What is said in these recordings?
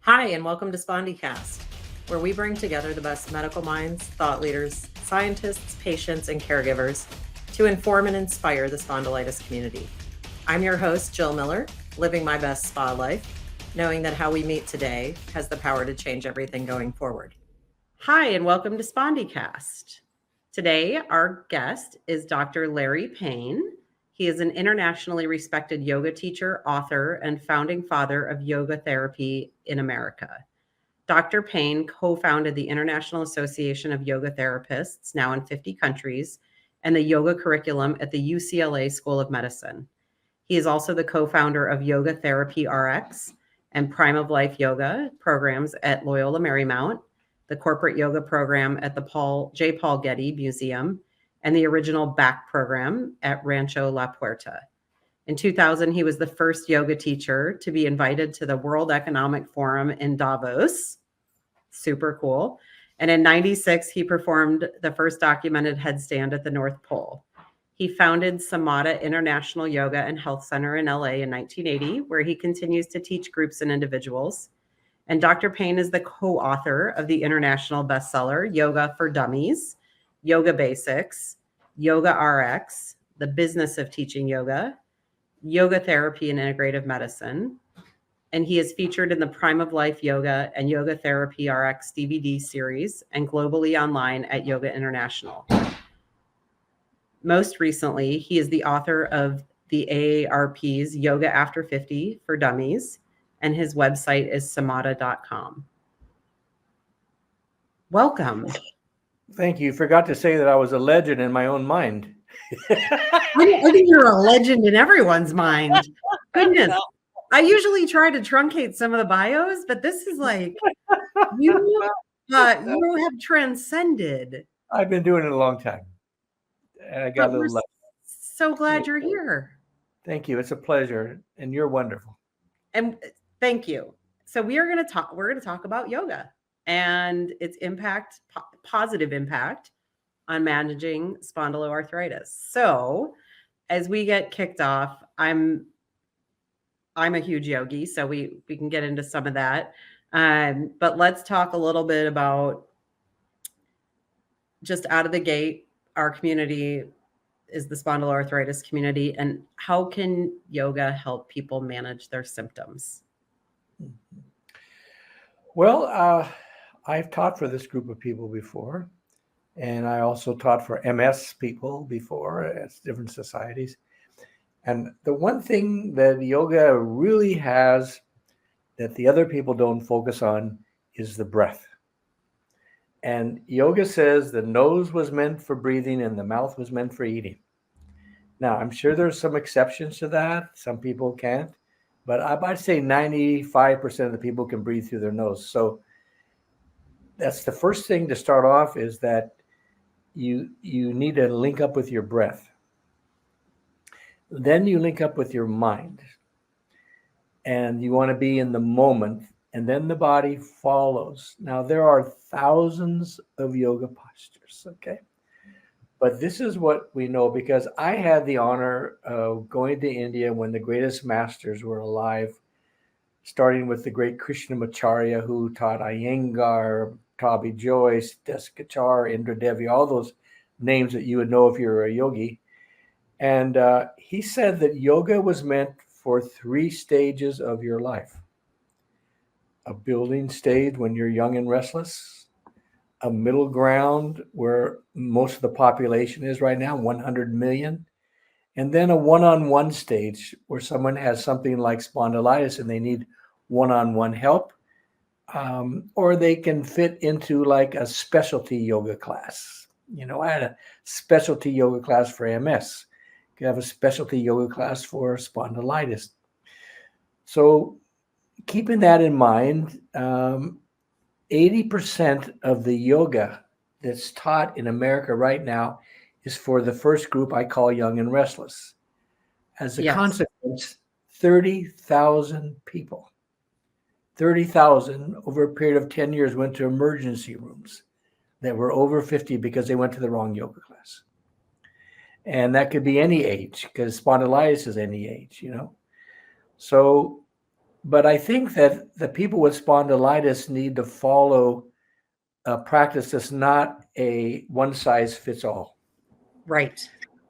Hi, and welcome to SpondyCast, where we bring together the best medical minds, thought leaders, scientists, patients, and caregivers to inform and inspire the spondylitis community. I'm your host, Jill Miller, living my best spa life, knowing that how we meet today has the power to change everything going forward. Hi, and welcome to SpondyCast. Today, our guest is Dr. Larry Payne. He is an internationally respected yoga teacher, author, and founding father of yoga therapy in America. Dr. Payne co-founded the International Association of Yoga Therapists, now in 50 countries, and the yoga curriculum at the UCLA School of Medicine. He is also the co-founder of Yoga Therapy RX and Prime of Life Yoga programs at Loyola Marymount, the corporate yoga program at the J. Paul Getty Museum, and the original back program at Rancho La Puerta. In 2000, he was the first yoga teacher to be invited to the World Economic Forum in Davos. Super cool. And in 96, he performed the first documented headstand at the North Pole. He founded Samata International Yoga and Health Center in LA in 1980, where he continues to teach groups and individuals. And Dr. Payne is the co-author of the international bestseller, Yoga for Dummies, Yoga Basics, Yoga RX, The Business of Teaching Yoga, Yoga Therapy and Integrative Medicine. And he is featured in the Prime of Life Yoga and Yoga Therapy RX DVD series and globally online at Yoga International. Most recently, he is the author of the AARP's Yoga After 50 for Dummies, and his website is samata.com. Welcome. Thank you. Forgot to say that I was a legend in my own mind. I think you're a legend in everyone's mind. Goodness. I usually try to truncate some of the bios, but this is like, you have transcended. I've been doing it a long time. And I got a little lucky. So glad you're here. Thank you. It's a pleasure. And you're wonderful. And thank you. So we're going to talk about yoga and its impact, positive impact on managing spondyloarthritis. So as we get kicked off, I'm a huge yogi, so we can get into some of that. But let's talk a little bit about, just out of the gate, our community is the spondyloarthritis community, and how can yoga help people manage their symptoms? Well, I've taught for this group of people before, and I also taught for MS people before at different societies. And the one thing that yoga really has that the other people don't focus on is the breath. And yoga says the nose was meant for breathing and the mouth was meant for eating. Now, I'm sure there's some exceptions to that. Some people can't, but I'd say 95% of the people can breathe through their nose. So that's the first thing to start off, is that you need to link up with your breath. Then you link up with your mind, and you want to be in the moment, and then the body follows. Now, there are thousands of yoga postures, okay? But this is what we know, because I had the honor of going to India when the greatest masters were alive, starting with the great Krishnamacharya, who taught Iyengar, Tabi Joyce, Deskachar, Indra Devi, all those names that you would know if you're a yogi. And he said that yoga was meant for 3 stages of your life: a building stage when you're young and restless, a middle ground where most of the population is right now, 100 million, and then a one-on-one stage where someone has something like spondylitis and they need one-on-one help, or they can fit into like a specialty yoga class. You know, I had a specialty yoga class for MS. You could have a specialty yoga class for spondylitis. So keeping that in mind, 80% of the yoga that's taught in America right now is for the first group I call young and restless. As a consequence, 30,000 people, 30,000 over a period of 10 years went to emergency rooms that were over 50 because they went to the wrong yoga class. And that could be any age, because spondylitis is any age, you know. So But I think that the people with spondylitis need to follow a practice that's not a one size fits all. Right.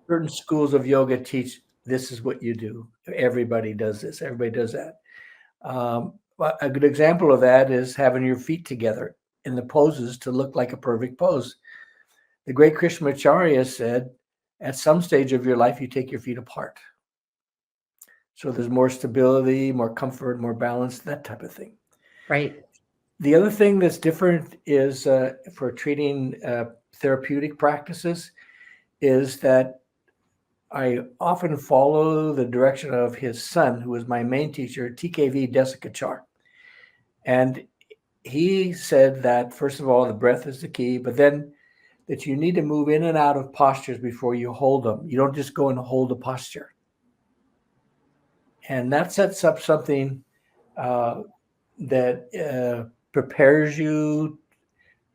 Certain schools of yoga teach this is what you do. Everybody does this. Everybody does that. But a good example of that is having your feet together in the poses to look like a perfect pose. The great Krishnamacharya said, at some stage of your life, you take your feet apart. So there's more stability, more comfort, more balance, that type of thing. Right. The other thing that's different is for treating therapeutic practices is that I often follow the direction of his son, who was my main teacher, TKV Desikachar. And he said that, first of all, the breath is the key, but then that you need to move in and out of postures before you hold them. You don't just go and hold a posture. And that sets up something that prepares you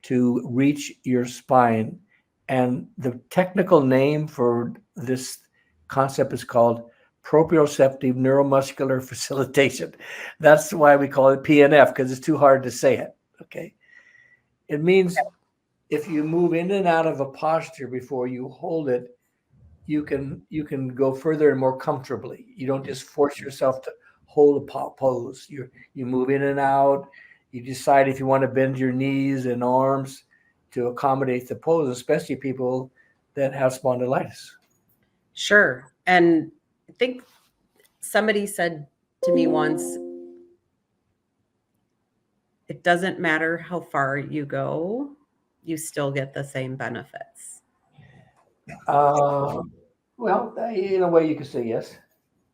to reach your spine. And the technical name for this concept is called proprioceptive neuromuscular facilitation. That's why we call it PNF, because it's too hard to say it. Okay. It means if you move in and out of a posture before you hold it, you can go further and more comfortably. You don't just force yourself to hold a pose. You move in and out. You decide if you want to bend your knees and arms to accommodate the pose, especially people that have spondylitis. Sure. And I think somebody said to me once, it doesn't matter how far you go, you still get the same benefits. Well, in a way, you could say yes.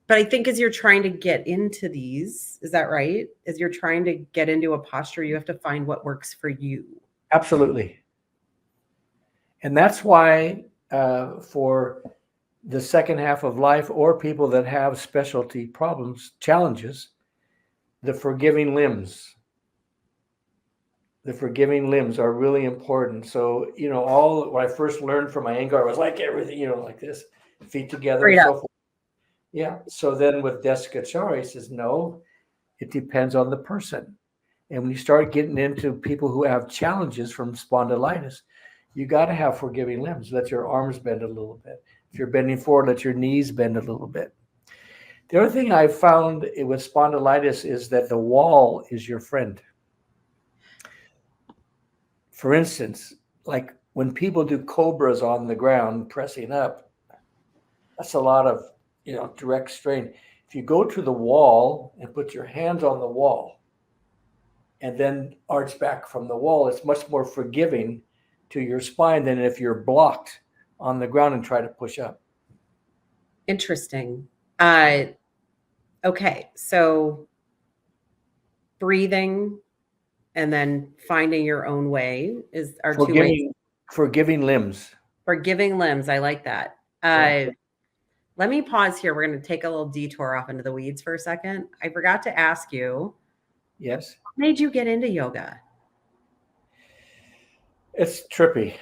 But I think as you're trying to get into these, is that right? As you're trying to get into a posture, you have to find what works for you. Absolutely. And that's why for the second half of life or people that have specialty problems, challenges, the forgiving limbs are really important. So, all what I first learned from my Iyengar was like everything, like this, feet together and so forth. Yeah. So then with Desikachar, he says, no, it depends on the person. And when you start getting into people who have challenges from spondylitis, you got to have forgiving limbs. Let your arms bend a little bit. If you're bending forward, let your knees bend a little bit. The other thing I found with spondylitis is that the wall is your friend. For instance, like when people do cobras on the ground, pressing up, that's a lot of, direct strain. If you go to the wall and put your hands on the wall and then arch back from the wall, it's much more forgiving to your spine than if you're blocked on the ground and try to push up. Interesting. Okay. So breathing and then finding your own way are two ways. Forgiving limbs. Forgiving limbs. I like that. Yeah. Let me pause here. We're going to take a little detour off into the weeds for a second. I forgot to ask you. Yes. What made you get into yoga? It's trippy.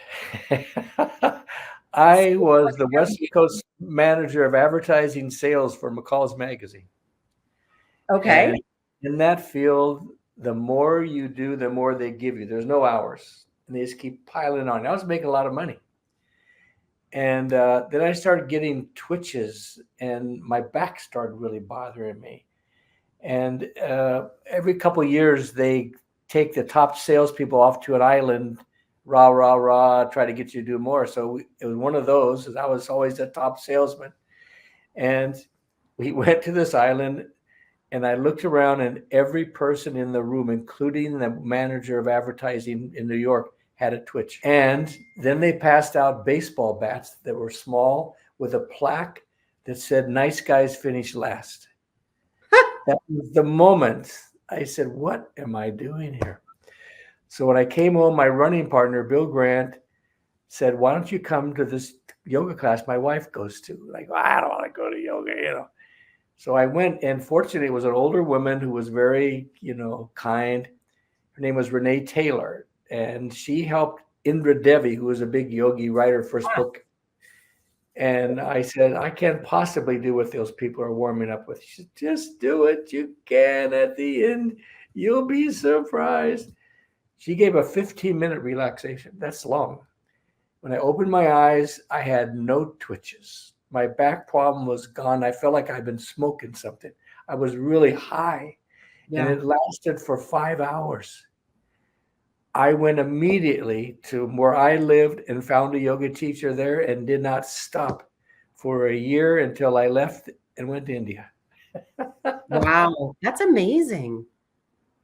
I was the West Coast manager of advertising sales for McCall's magazine. Okay. And in that field, the more you do, the more they give you. There's no hours. And they just keep piling on. I was making a lot of money. And then I started getting twitches and my back started really bothering me. And every couple of years, they take the top salespeople off to an island, rah, rah, rah, try to get you to do more. So it was one of those, as I was always the top salesman. And we went to this island and I looked around and every person in the room, including the manager of advertising in New York, had a twitch. And then they passed out baseball bats that were small with a plaque that said, "Nice guys finish last." That was the moment I said, what am I doing here? So when I came home, my running partner, Bill Grant, said, why don't you come to this yoga class my wife goes to? Like, I don't want to go to yoga, So I went, and fortunately, it was an older woman who was very, kind. Her name was Renee Taylor, and she helped Indra Devi, who was a big yogi, write her first book. And I said, I can't possibly do what those people are warming up with. She said, just do it. You can at the end. You'll be surprised. She gave a 15-minute relaxation. That's long. When I opened my eyes, I had no twitches. My back problem was gone. I felt like I'd been smoking something. I was really high, and Yeah. it lasted for 5 hours. I went immediately to where I lived and found a yoga teacher there and did not stop for a year until I left and went to India. Wow. That's amazing.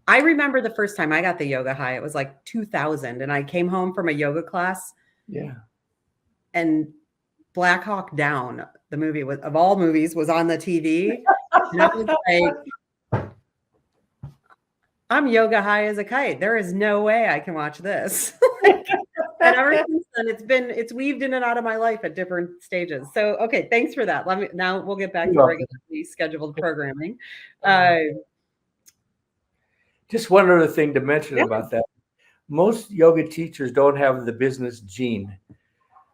I remember the first time I got the yoga high, it was like 2000. And I came home from a yoga class Yeah. and Black Hawk Down, the movie was, of all movies, was on the TV. And I was like, I'm yoga high as a kite. There is no way I can watch this. And ever since then, it's weaved in and out of my life at different stages. So, okay, thanks for that. Now we'll get back to regularly scheduled programming. Just one other thing to mention Yeah. about that. Most yoga teachers don't have the business gene.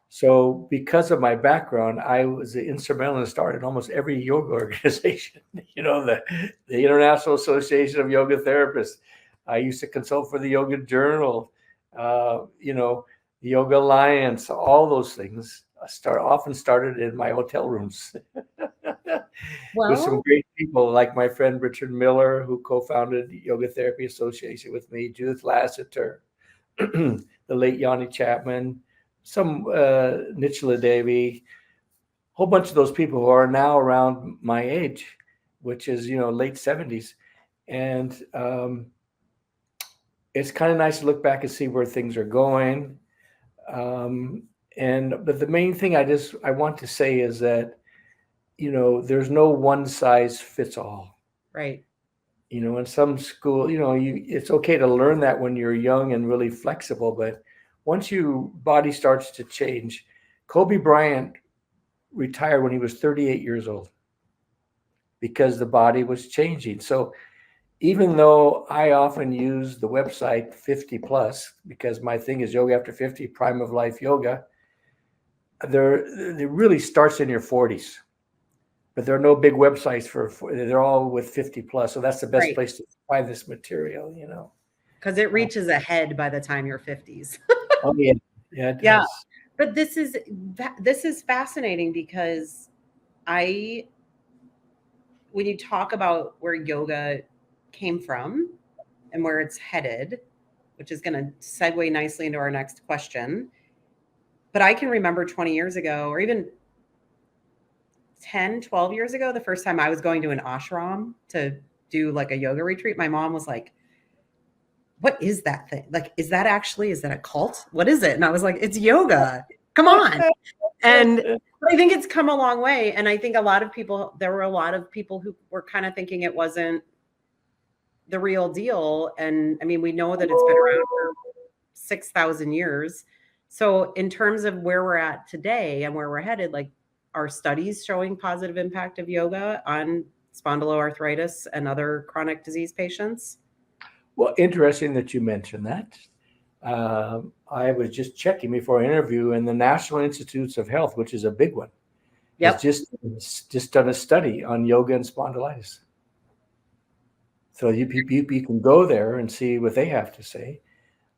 So because of my background, I was instrumental in starting almost every yoga organization, the International Association of Yoga Therapists. I used to consult for the Yoga Journal, the Yoga Alliance, all those things often started in my hotel rooms. With some great people like my friend Richard Miller, who co-founded the Yoga Therapy Association with me, Judith Lassiter, the late Yanni Chapman, some Nichla Devi, whole bunch of those people who are now around my age, which is late 70s, and it's kind of nice to look back and see where things are going. But the main thing I want to say is that there's no one size fits all. Right. In some school, it's okay to learn that when you're young and really flexible, but once your body starts to change. Kobe Bryant retired when he was 38 years old because the body was changing. So even though I often use the website 50 plus, because my thing is yoga after 50, prime of life yoga, it really starts in your 40s. But there are no big websites they're all with 50 plus. So that's the best place to find this material, Because it reaches ahead by the time you're 50s. Oh, yeah. Yeah, it does. Yeah. But this is fascinating because when you talk about where yoga came from and where it's headed, which is going to segue nicely into our next question. But I can remember 20 years ago, or even 10, 12 years ago, the first time I was going to an ashram to do like a yoga retreat, my mom was like, what is that thing? Like, is that a cult? What is it? And I was like, it's yoga. Come on. And I think it's come a long way. And I think there were a lot of people who were kind of thinking it wasn't the real deal. And I mean, we know that it's been around for 6,000 years. So in terms of where we're at today and where we're headed, like, are studies showing positive impact of yoga on spondyloarthritis and other chronic disease patients? Well, interesting that you mentioned that. I was just checking before our interview, and the National Institutes of Health, which is a big one, has just done a study on yoga and spondylitis. So you can go there and see what they have to say.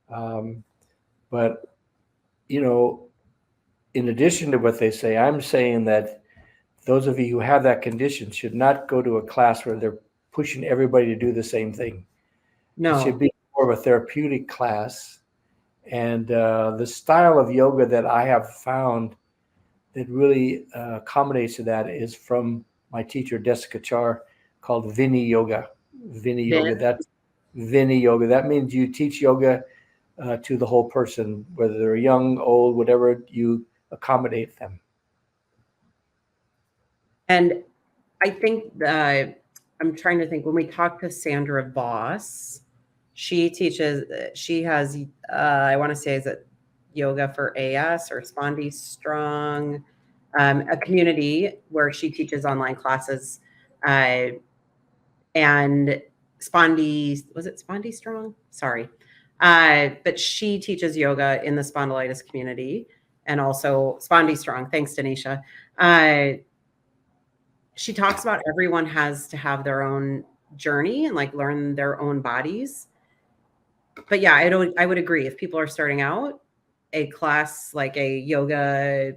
But in addition to what they say, I'm saying that those of you who have that condition should not go to a class where they're pushing everybody to do the same thing. No. It should be more of a therapeutic class. And the style of yoga that I have found that really accommodates to that is from my teacher, Jessica Char, called Vini Yoga. Vini Yoga. That's Vini Yoga. That means you teach yoga to the whole person, whether they're young, old, whatever, you accommodate them. And I think I'm trying to think, when we talk to Sandra Voss, she has, I want to say, is it Yoga for AS or Spondy Strong, a community where she teaches online classes, and was it Spondy Strong? Sorry. But she teaches yoga in the spondylitis community. and also Spondy Strong. Thanks, Denisha. She talks about everyone has to have their own journey and like learn their own bodies. But yeah, I would agree. If people are starting out, a class like a yoga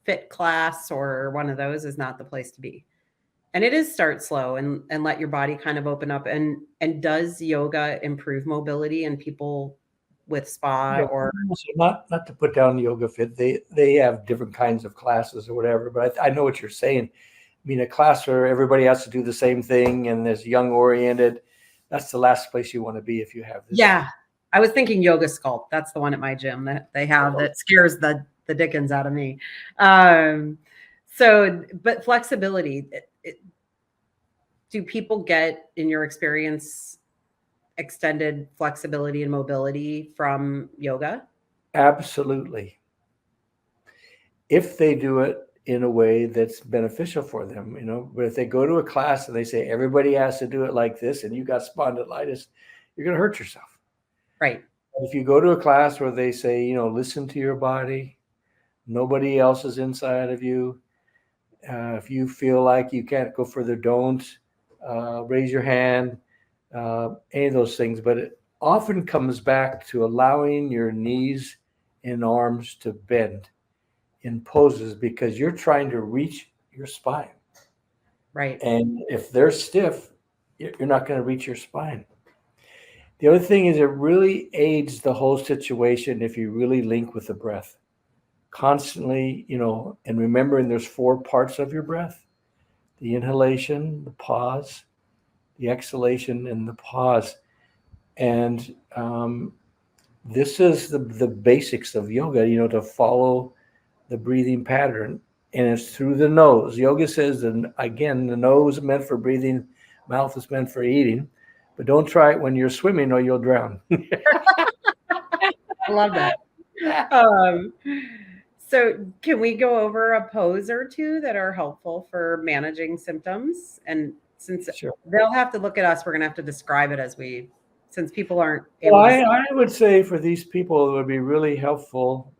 fit class or one of those is not the place to be. And it is start slow and let your body kind of open up. And does yoga improve mobility in people with spa Yeah, or so not to put down Yoga Fit. They have different kinds of classes or whatever, but I know what you're saying. I mean, a class where everybody has to do the same thing and is young oriented, that's the last place you want to be if you have this. yeah. I was thinking yoga sculpt. That's the one at my gym that they have that scares the dickens out of me. So, but flexibility, do people get, in your experience, extended flexibility and mobility from yoga? Absolutely. If they do it in a way that's beneficial for them, but if they go to a class and they say everybody has to do it like this and you got spondylitis, you're going to hurt yourself. Right. If you go to a class where they say, listen to your body, nobody else is inside of you. If you feel like you can't go further, don't raise your hand, any of those things. But it often comes back to allowing your knees and arms to bend in poses because you're trying to reach your spine. Right. And if they're stiff, you're not going to reach your spine. The other thing is it really aids the whole situation if you really link with the breath. Constantly, and remembering there's 4 parts of your breath: the inhalation, the pause, the exhalation, and the pause. And this is the basics of yoga, to follow the breathing pattern. And it's through the nose. Yoga says, and again, the nose is meant for breathing, mouth is meant for eating. But don't try it when you're swimming or you'll drown. I love that. So can we go over a pose or two that are helpful for managing symptoms? And since Sure. they'll have to look at us, we're going to have to describe it since people aren't Well, able to. I would say for these people, it would be really helpful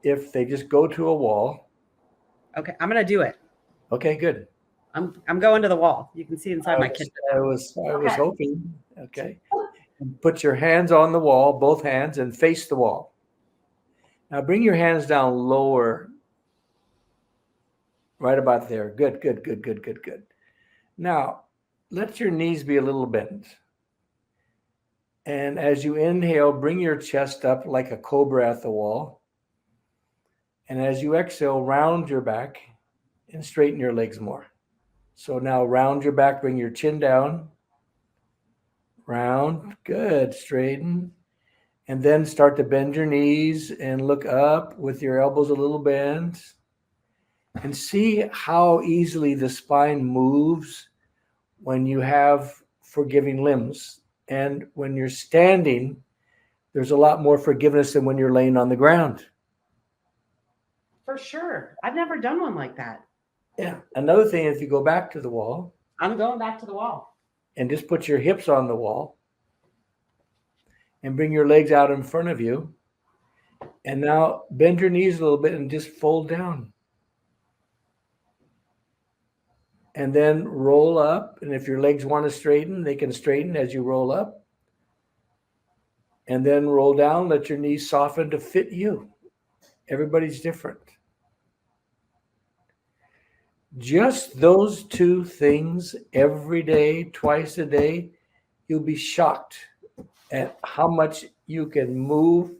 if they just go to a wall. Okay, I'm going to do it. Okay, good. I'm going to the wall. You can see inside my kitchen. I was hoping. Okay. And put your hands on the wall, both hands, and face the wall. Now bring your hands down lower, right about there. Good, good, good, good, good, good. Now let your knees be a little bent. And as you inhale, bring your chest up like a cobra at the wall. And as you exhale, round your back and straighten your legs more. So now round your back, bring your chin down. Round, good, straighten. And then start to bend your knees and look up with your elbows a little bent. And see how easily the spine moves when you have forgiving limbs. And when you're standing, there's a lot more forgiveness than when you're laying on the ground. For sure. I've never done one like that. Yeah. Another thing, if you go back to the wall. I'm going back to the wall. And just put your hips on the wall. And bring your legs out in front of you. And now bend your knees a little bit and just fold down. And then roll up. And if your legs want to straighten, they can straighten as you roll up. And then roll down, let your knees soften to fit you. Everybody's different. Just those 2 things every day, twice a day, you'll be shocked at how much you can move,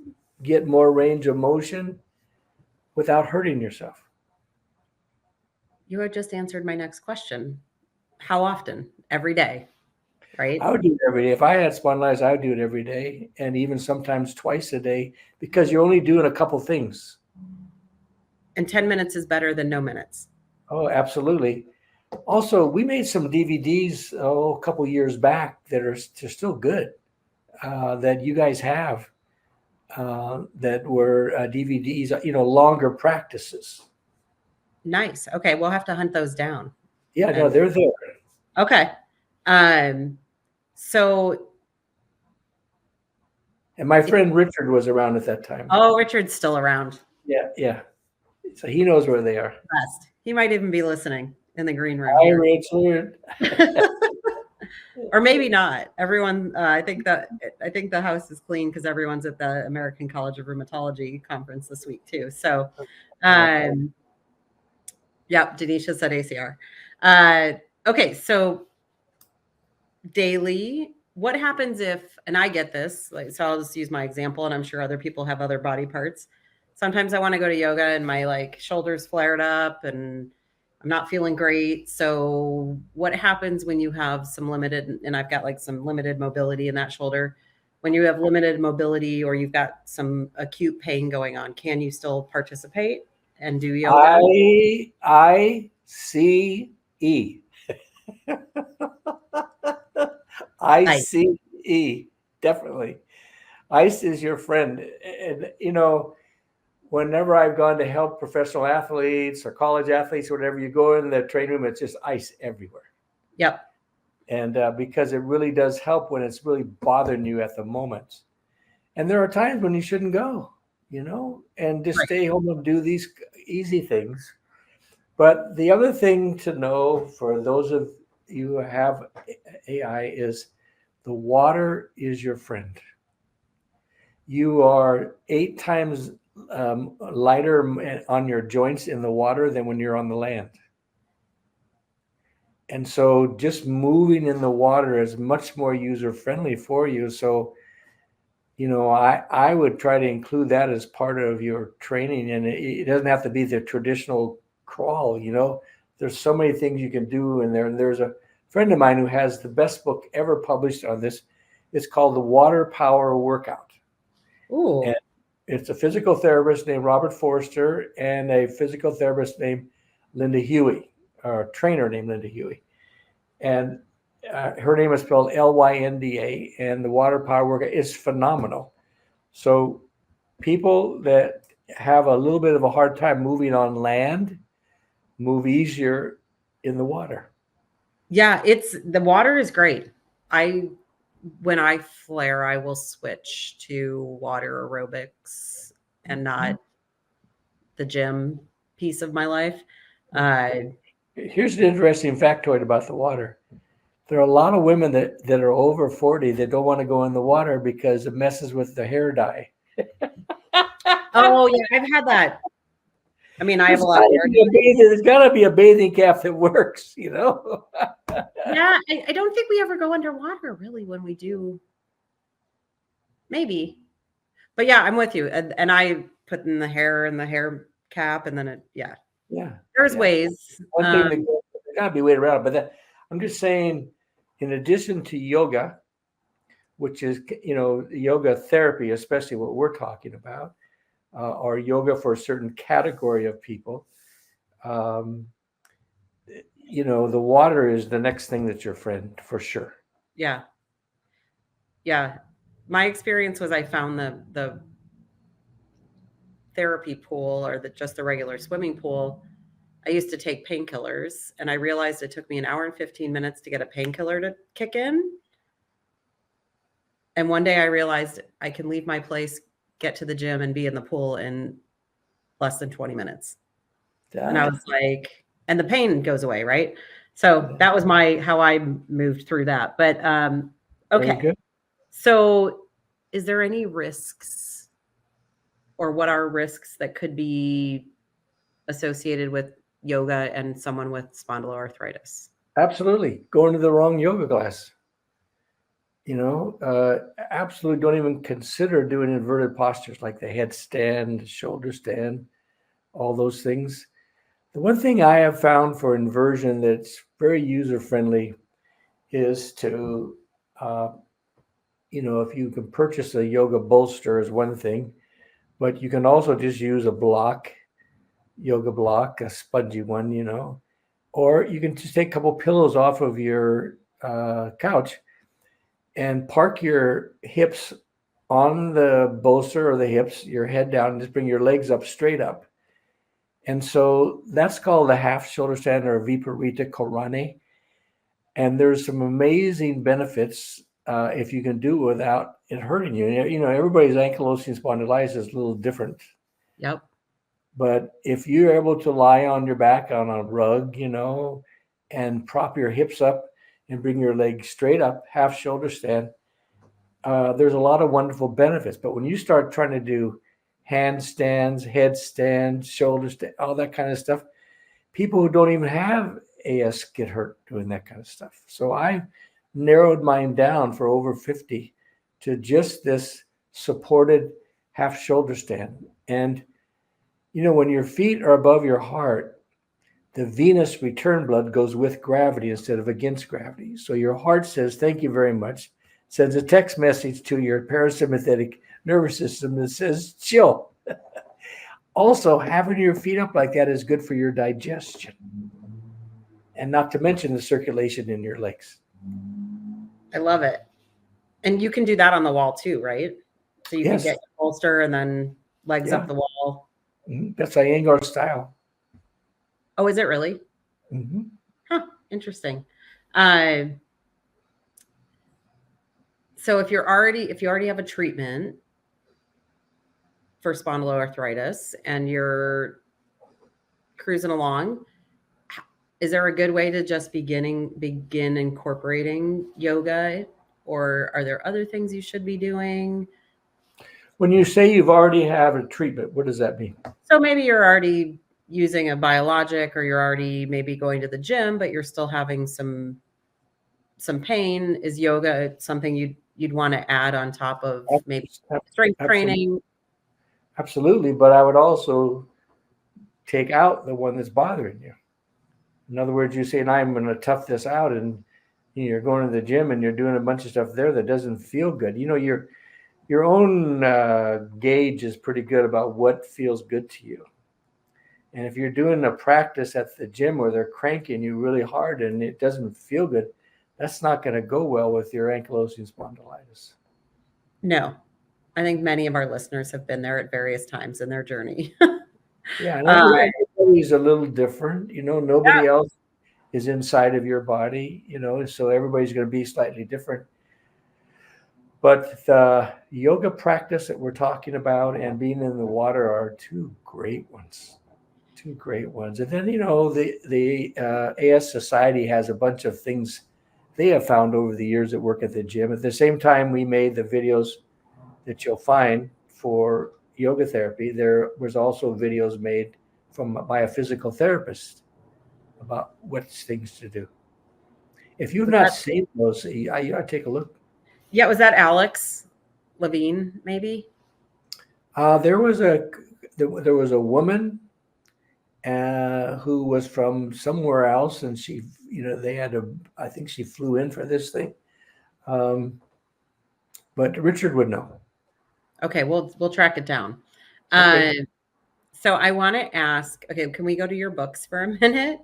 get more range of motion without hurting yourself. You had just answered my next question. How often? Every day, right? I would do it every day. If I had spondylitis, I would do it every day, and even sometimes twice a day, because you're only doing a couple things. And 10 minutes is better than no minutes. Oh, absolutely. Also, we made some DVDs a couple years back that are still good, that you guys have, that were DVDs, longer practices. Nice. Okay, we'll have to hunt those down. Yeah, no, they're there. Okay. So And my friend Richard was around at that time. Oh, Richard's still around. Yeah, yeah. So he knows where they are. Best. He might even be listening in the green room Hi, here. Richard. Or maybe not. Everyone, I think the house is clean because everyone's at the American College of Rheumatology conference this week too. So, yeah, Denisha said ACR. Okay, so daily, what happens if, and I get this, like, so I'll just use my example, and I'm sure other people have other body parts. Sometimes I want to go to yoga and my like shoulders flared up and I'm not feeling great. So what happens when you have some limited, and I've got like some limited mobility in that shoulder? When you have limited mobility or you've got some acute pain going on, can you still participate and do yoga? ICE. ICE, definitely. ICE is your friend. And, you know, whenever I've gone to help professional athletes or college athletes or whatever, you go in the training room, it's just ICE everywhere. Yep. And because it really does help when it's really bothering you at the moment. And there are times when you shouldn't go, you know, and just stay home and do these easy things. But the other thing to know for those of you who have AI is the water is your friend. You are 8 times lighter on your joints in the water than when you're on the land. And so just moving in the water is much more user friendly for you. So, you know, I would try to include that as part of your training. And it doesn't have to be the traditional crawl, you know. There's so many things you can do in there. And there's a friend of mine who has the best book ever published on this. It's called The Water Power Workout. Ooh. And it's a physical therapist named Robert Forster and a physical therapist named Linda Huey, or a trainer named Linda Huey. And her name is spelled Lynda, and the water power workout is phenomenal. So people that have a little bit of a hard time moving on land move easier in the water. Yeah, the water is great. When I flare, I will switch to water aerobics and not the gym piece of my life. Here's an interesting factoid about the water. There are a lot of women that are over 40 that don't want to go in the water because it messes with the hair dye. Oh, yeah, I've had that. I mean, I have a lot of hair. There's got to be a bathing cap that works, you know? Yeah, I don't think we ever go underwater, really, when we do. Maybe. But yeah, I'm with you. And I put in the hair cap, and then Yeah. There's ways. One thing there's got to be a way around it. But I'm just saying, in addition to yoga, which is, you know, yoga therapy, especially what we're talking about, or yoga for a certain category of people, you know, the water is the next thing that's your friend for sure. Yeah. Yeah. My experience was I found the therapy pool or just the regular swimming pool. I used to take painkillers and I realized it took me an hour and 15 minutes to get a painkiller to kick in. And one day I realized I can leave my place, get to the gym and be in the pool in less than 20 minutes. And I was like, and the pain goes away, right? So that was how I moved through that. But okay. So is there any risks, or what are risks that could be associated with yoga and someone with spondyloarthritis? Absolutely. Going to the wrong yoga class. You know, absolutely don't even consider doing inverted postures like the headstand, shoulder stand, all those things. The one thing I have found for inversion that's very user-friendly is to, you know, if you can purchase a yoga bolster is one thing, but you can also just use a block, yoga block, a spongy one, you know, or you can just take a couple pillows off of your couch and park your hips on the bolster or the hips, your head down, and just bring your legs up straight up. And so that's called a half shoulder stand or Viparita Karane. And there's some amazing benefits if you can do it without it hurting you. You know, everybody's ankylosing spondylitis is a little different. Yep. But if you're able to lie on your back on a rug, you know, and prop your hips up and bring your legs straight up, half shoulder stand, there's a lot of wonderful benefits. But when you start trying to do handstands, headstands, shoulder stand, all that kind of stuff, people who don't even have AS get hurt doing that kind of stuff. So I narrowed mine down for over 50 to just this supported half shoulder stand. And, you know, when your feet are above your heart, the venous return blood goes with gravity instead of against gravity. So your heart says, thank you very much, sends a text message to your parasympathetic nervous system that says, chill. Also, having your feet up like that is good for your digestion. And not to mention the circulation in your legs. I love it. And you can do that on the wall too, right? So you can get your bolster and then legs up the wall. That's Iyengar style. Oh, is it really? Mm-hmm. Huh, interesting. So if you already have a treatment for spondyloarthritis and you're cruising along, is there a good way to just begin incorporating yoga, or are there other things you should be doing? When you say you've already have a treatment, what does that mean? So maybe you're already using a biologic, or you're already maybe going to the gym, but you're still having some pain. Is yoga something you'd want to add on top of maybe strength training? Absolutely, but I would also take out the one that's bothering you. In other words, you say, I'm going to tough this out, and you're going to the gym and you're doing a bunch of stuff there that doesn't feel good. You know, your own gauge is pretty good about what feels good to you. And if you're doing a practice at the gym where they're cranking you really hard and it doesn't feel good, that's not going to go well with your ankylosing spondylitis. No, I think many of our listeners have been there at various times in their journey. Yeah, and everybody's a little different. You know, nobody else is inside of your body, you know, so everybody's going to be slightly different. But the yoga practice that we're talking about and being in the water are two great ones. And then, you know, the AS Society has a bunch of things they have found over the years that work at the gym. At the same time, we made the videos that you'll find for yoga therapy. There was also videos made by a physical therapist about what things to do. If you've not seen those, you ought to take a look. Yeah, was that Alex Levine, maybe? There was a woman who was from somewhere else, and she, you know, I think she flew in for this thing. But Richard would know. Okay, we'll track it down. Okay. So I want to ask, okay, can we go to your books for a minute?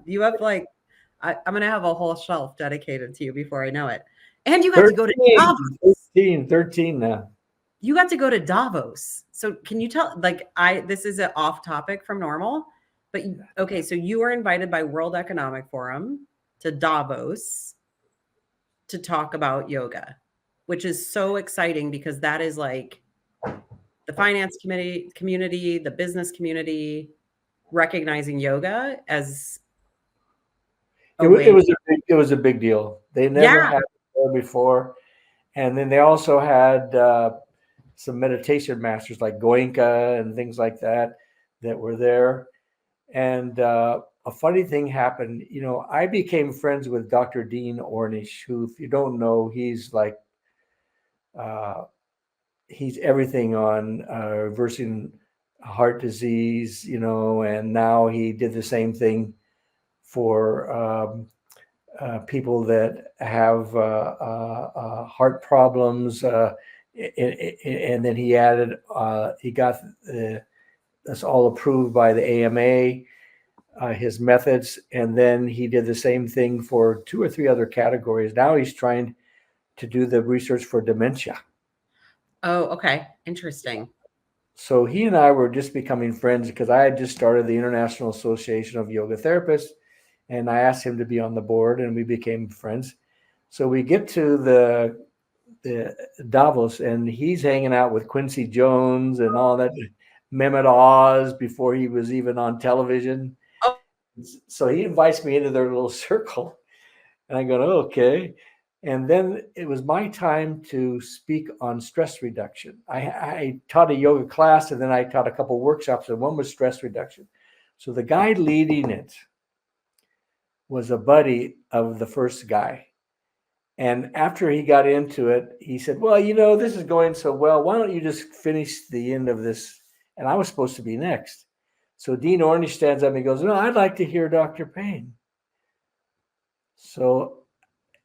You have I'm going to have a whole shelf dedicated to you before I know it. And you got to go to Davos. 13 now. You got to go to Davos. So can you tell, this is an off topic from normal, but okay, so you were invited by World Economic Forum to Davos to talk about yoga, which is so exciting because that is like the finance community, the business community recognizing yoga as it was a big deal. They never had it there before. And then they also had some meditation masters like Goenka and things like that were there. And a funny thing happened. You know, I became friends with Dr. Dean Ornish, who, if you don't know, he's like, he's everything on reversing heart disease, you know, and now he did the same thing for people that have heart problems. And then he added, he got that's all approved by the AMA, his methods. And then he did the same thing for 2 or 3 other categories. Now he's trying to do the research for dementia. Oh, okay. Interesting. So he and I were just becoming friends because I had just started the International Association of Yoga Therapists, and I asked him to be on the board, and we became friends. So we get to the Davos, and he's hanging out with Quincy Jones and all that, Mehmet Oz before he was even on television. Oh, So he invites me into their little circle, and I go, oh, okay. And then it was my time to speak on stress reduction. I taught a yoga class, and then I taught a couple workshops, and one was stress reduction. So the guy leading it was a buddy of the first guy. And after he got into it, he said, well, this is going so well. Why don't you just finish the end of this? And I was supposed to be next. So Dean Ornish stands up and he goes, no, I'd like to hear Dr. Payne. So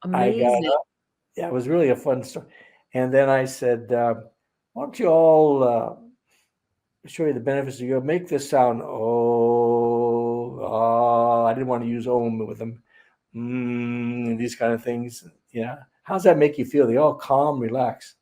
amazing. I got up. Yeah, it was really a fun story. And then I said, why don't you all show you the benefits of yoga? Make this sound, I didn't want to use om with them. These kind of things. Yeah. How's that make you feel? They all calm, relax.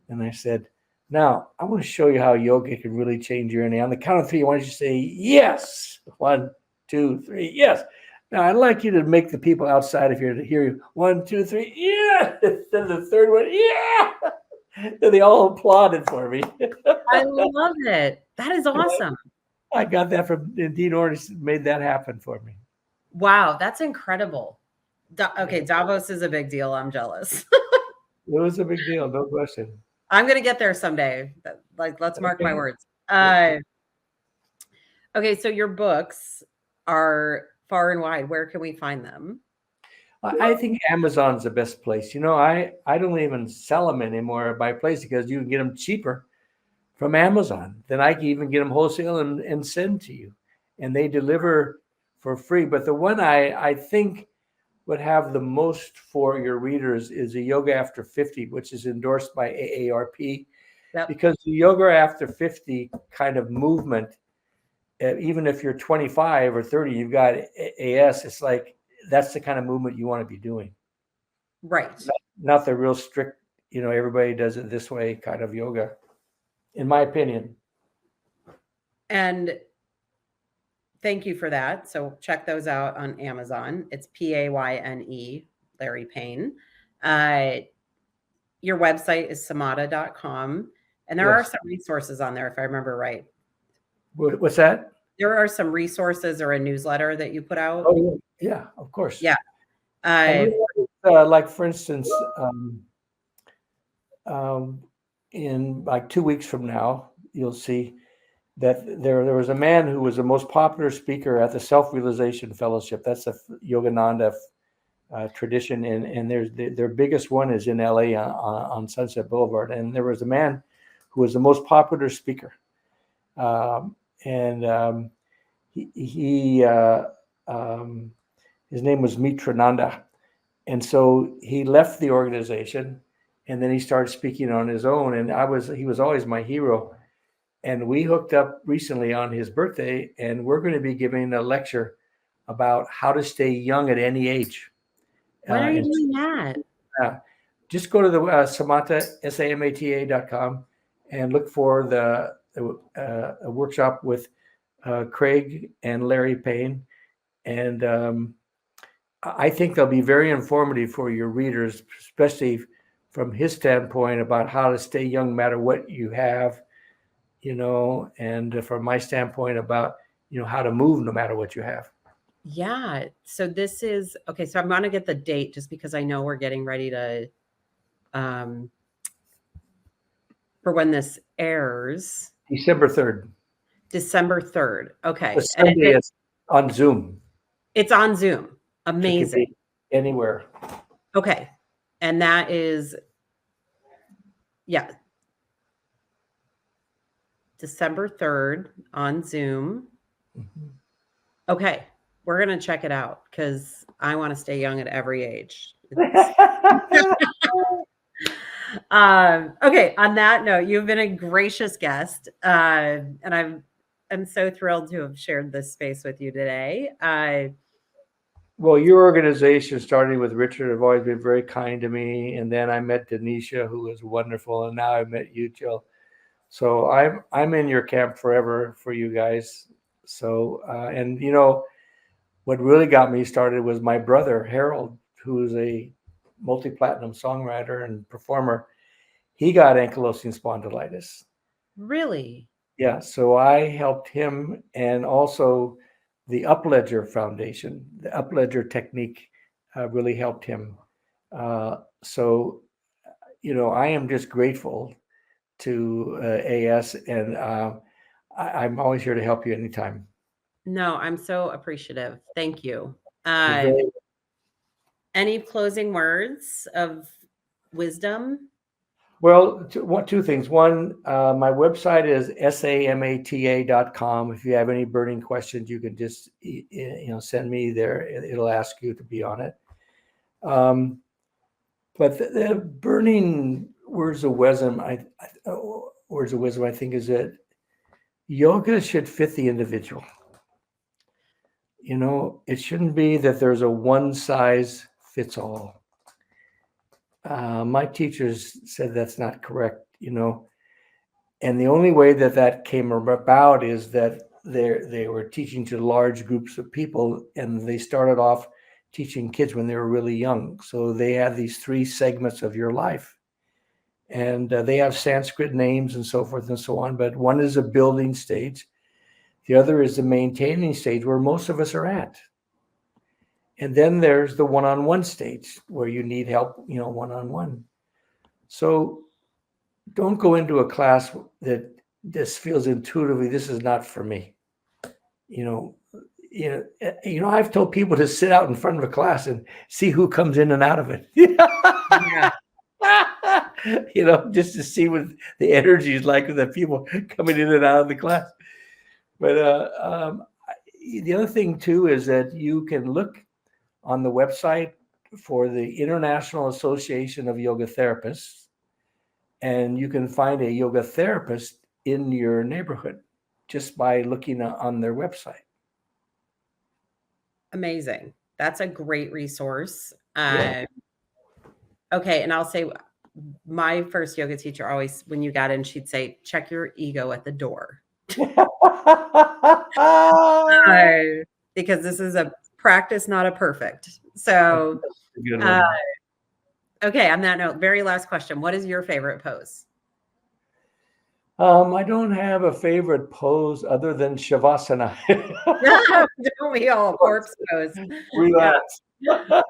And I said, now I want to show you how yoga can really change your energy. On the count of three, I want you to say yes. 1, 2, 3, yes. Now I'd like you to make the people outside of here to hear you. 1, 2, 3, yeah. Then the third one, yeah. Then they all applauded for me. I love it. That is awesome. I got that from Dean Ornish, made that happen for me. Wow, that's incredible. Okay, Davos is a big deal. I'm jealous. It was a big deal, no question. I'm going to get there someday. Let's mark my words. Okay, so your books are far and wide. Where can we find them? I think Amazon's the best place. I don't even sell them anymore by place because you can get them cheaper from Amazon. Then I can even get them wholesale and send to you. And they deliver for free. But the one I think would have the most for your readers is a Yoga After 50, which is endorsed by AARP. Yep. Because the Yoga After 50 kind of movement, even if you're 25 or 30, you've got AS, it's like that's the kind of movement you want to be doing. Right. Not the real strict, everybody does it this way kind of yoga, in my opinion. And thank you for that. So check those out on Amazon. It's Payne, Larry Payne. Your website is samata.com. And there are some resources on there, if I remember right. What's that? There are some resources or a newsletter that you put out. Oh, yeah, of course. Yeah. Like, for instance, in like 2 weeks from now, you'll see that there was a man who was the most popular speaker at the Self-Realization Fellowship. That's a Yogananda tradition, and their biggest one is in LA on Sunset Boulevard. And there was a man who was the most popular speaker, and his name was Mitrananda. And so he left the organization, and then he started speaking on his own. And he was always my hero. And we hooked up recently on his birthday, and we're going to be giving a lecture about how to stay young at any age. When are you doing that? Just go to the samata.com and look for a workshop with Craig and Larry Payne. And I think they'll be very informative for your readers, especially from his standpoint about how to stay young no matter what you have, and from my standpoint about, how to move no matter what you have. Yeah. So this is, okay, so I'm going to get the date just because I know we're getting ready to, for when this airs. December 3rd. December 3rd. Okay. The Sunday is on Zoom. It's on Zoom. Amazing. Anywhere. Okay. And that is, December 3rd on Zoom. Mm-hmm. Okay. We're going to check it out because I want to stay young at every age. Okay. On that note, you've been a gracious guest. And I'm so thrilled to have shared this space with you today. Well, your organization, starting with Richard, have always been very kind to me. And then I met Denisha, who was wonderful. And now I've met you, Jill. So I'm in your camp forever for you guys. So, and what really got me started was my brother, Harold, who is a multi-platinum songwriter and performer, he got ankylosing spondylitis. Really? Yeah, so I helped him, and also the Upledger Foundation, the Upledger technique really helped him. So, I am just grateful to AS, and I'm always here to help you anytime. No, I'm so appreciative. Thank you. You're very Any closing words of wisdom? well. Two things. One, my website is samata.com. If you have any burning questions, you can just send me there. It'll ask you to be on it. But the burning words of wisdom, I think, is that yoga should fit the individual. It shouldn't be that there's a one size fits all. My teachers said that's not correct, and the only way that came about is that they were teaching to large groups of people, and they started off teaching kids when they were really young. So they have these 3 segments of your life, and they have Sanskrit names and so forth and so on. But one is a building stage. The other is the maintaining stage, where most of us are at. And then there's the one-on-one stage where you need help, one-on-one. So don't go into a class that just feels intuitively, this is not for me. I've told people to sit out in front of a class and see who comes in and out of it. Yeah. Just to see what the energy is like of the people coming in and out of the class. But the other thing too is that you can look on the website for the International Association of Yoga Therapists, and you can find a yoga therapist in your neighborhood just by looking on their website. Amazing. That's a great resource. Yeah. Okay, and I'll say my first yoga teacher always, when you got in, she'd say, check your ego at the door. Because this is a practice, not a perfect. So, okay, on that note, very last question. What is your favorite pose? I don't have a favorite pose other than Shavasana. Don't we all? Corpse pose. Relax. Yeah.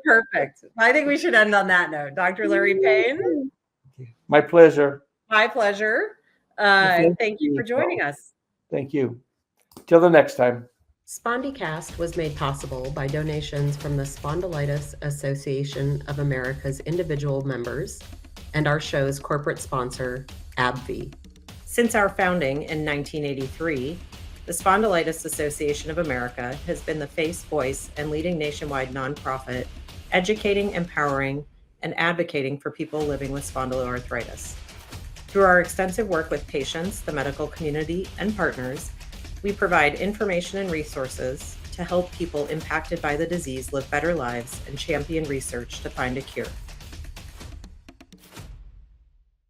Perfect. I think we should end on that note. Dr. Larry Payne. My pleasure. My pleasure. Thank you for joining us. Thank you. Till the next time. SpondyCast was made possible by donations from the Spondylitis Association of America's individual members and our show's corporate sponsor, AbbVie. Since our founding in 1983, the Spondylitis Association of America has been the face, voice, and leading nationwide nonprofit, educating, empowering, and advocating for people living with spondyloarthritis. Through our extensive work with patients, the medical community, and partners, we provide information and resources to help people impacted by the disease live better lives and champion research to find a cure.